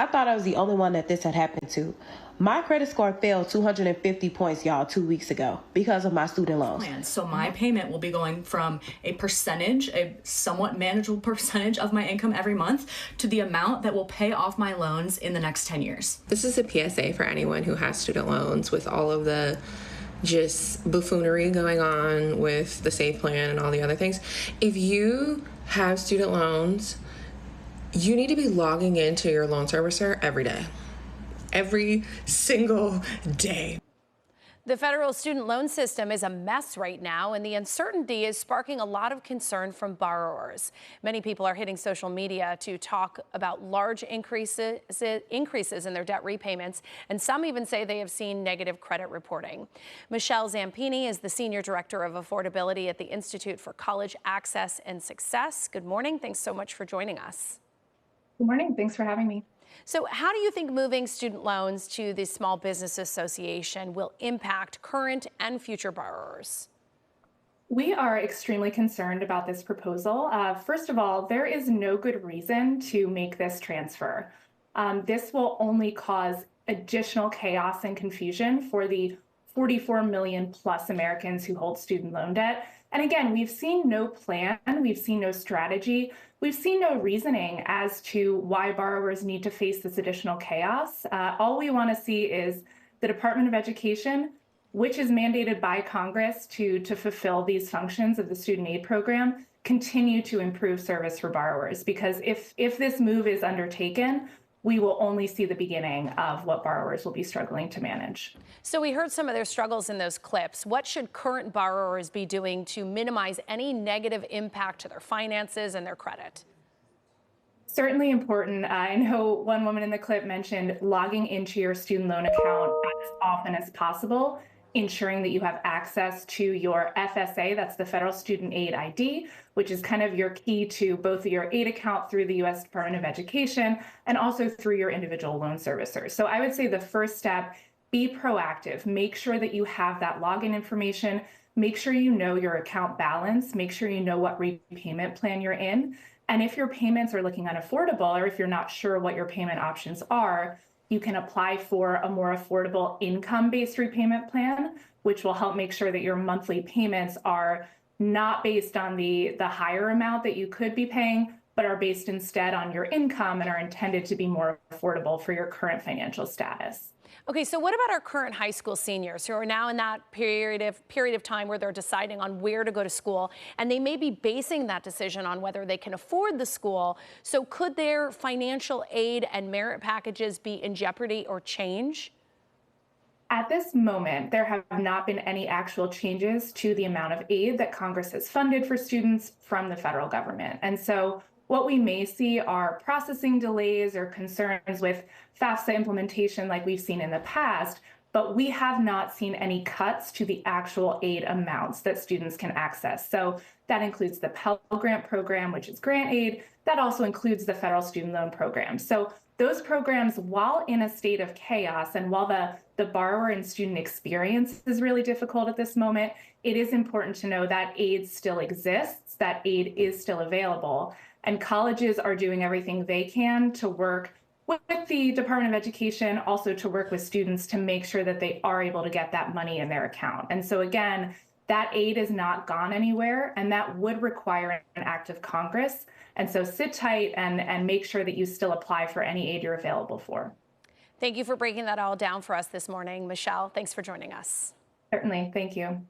I thought I was the only one that this had happened to. My credit score fell 250 points, y'all, 2 weeks ago because of my student loans. So my payment will be going from a percentage, a somewhat manageable percentage of my income every month, to the amount that will pay off my loans in the next 10 years. This is a PSA for anyone who has student loans with all of the just buffoonery going on with the SAVE plan and all the other things. If you have student loans, you need to be logging into your loan servicer every day. Every single day. The federal student loan system is a mess right now, and the uncertainty is sparking a lot of concern from borrowers. Many people are hitting social media to talk about large increases in their debt repayments, and some even say they have seen negative credit reporting. Michele Zampini is the Senior Director of Affordability at the Institute for College Access and Success. Good morning. Thanks so much for joining us. Good morning. Thanks for having me. So how do you think moving student loans to the Small Business Association will impact current and future borrowers? We are extremely concerned about this proposal. First of all, there is no good reason to make this transfer. This will only cause additional chaos and confusion for the 44 million plus Americans who hold student loan debt. And again, we've seen no plan, we've seen no strategy, we've seen no reasoning as to why borrowers need to face this additional chaos. All we want to see is the Department of Education, which is mandated by Congress to fulfill these functions of the student aid program, continue to improve service for borrowers. Because if this move is undertaken, we will only see the beginning of what borrowers will be struggling to manage. So we heard some of their struggles in those clips. What should current borrowers be doing to minimize any negative impact to their finances and their credit? Certainly important. I know one woman in the clip mentioned logging into your student loan account as often as possible, ensuring that you have access to your FSA, that's the Federal Student Aid ID, which is kind of your key to both your aid account through the U.S. Department of Education and also through your individual loan servicer. So I would say the first step, be proactive. Make sure that you have that login information. Make sure you know your account balance. Make sure you know what repayment plan you're in. And if your payments are looking unaffordable, or if you're not sure what your payment options are, you can apply for a more affordable income-based repayment plan, which will help make sure that your monthly payments are not based on the higher amount that you could be paying, but are based instead on your income and are intended to be more affordable for your current financial status. Okay, so what about our current high school seniors who are now in that period of time where they're deciding on where to go to school, and they may be basing that decision on whether they can afford the school? So could their financial aid and merit packages be in jeopardy or change? At this moment, there have not been any actual changes to the amount of aid that Congress has funded for students from the federal government. And so what we may see are processing delays or concerns with FAFSA implementation like we've seen in the past, but we have not seen any cuts to the actual aid amounts that students can access. So that includes the Pell Grant program, which is grant aid. That also includes the federal student loan program. So those programs, while in a state of chaos and while the borrower and student experience is really difficult at this moment, it is important to know that aid still exists, that aid is still available. And colleges are doing everything they can to work with the Department of Education, also to work with students to make sure that they are able to get that money in their account. And so again, that aid is not gone anywhere, and that would require an act of Congress. And so sit tight and make sure that you still apply for any aid you're available for. Thank you for breaking that all down for us this morning. Michele, thanks for joining us. Certainly. Thank you.